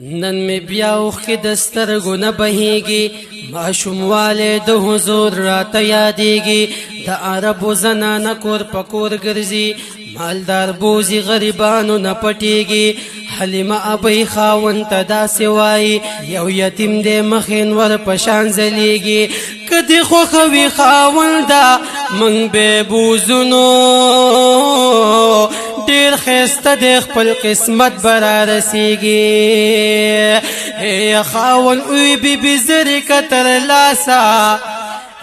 نن می بیا اوخی دسترگو نبهیگی ماشومواله د حضور را یادیگی د عربو زنانه کور پکور گرزی مالدار بوزی غریبانو نپټیگی حلیمه ابی خاون تدا سوای یو یتیم د مخین ور پشان زلیگی کدی خو خوی خاون دا من به بوزونو ډیر خسته د خپل قسمت برا رسیږي اے خاون اوی بی زری کتر لاسا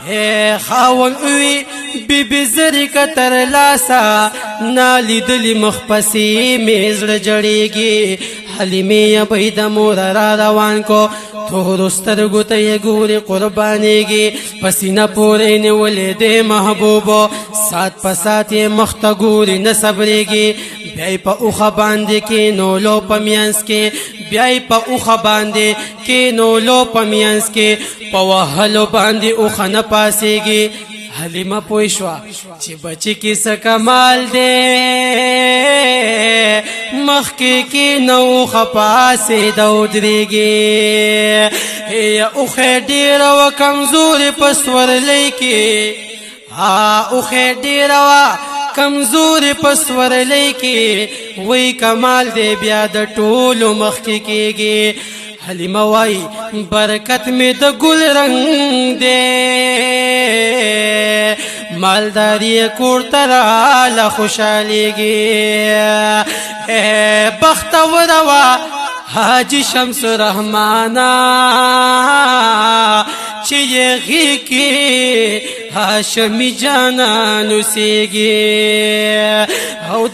اے خاون اوی بی زری کتر لاسا نالی دلی مخپسی میزر جڑیگی حلیمی ابی د مور را روان کو تور سترګو ته یې ګوري قربانیږي پسینه پورې نیولې د محبوبو سات په سات یې مخ ته ګوري نه صبرېږي بیا یې په اوښه باندې کېنولو په منځ کې بیا یې په اوښه باندې کېنولو په منځ کې په وهلو باندې اوښه نه پاسېږي حلیمه پوه شوه چې بچی کې څه کمال دی مخکې کې نو خپاسې د ودرېږي یا اوښې ډېره وه کمزورې په سورلۍ کې اوښې ډېره وه کمزورې په سورلۍ کې وی کمال دی بیا د ټولو مخکې کېږي حلیمه وای برکت می د ګل رنگ دی مالداری کور تراله خوشحالیږي بختور وا حاجی شمس رحمانا چې یغی کې هاشمی جانا نوسیږي او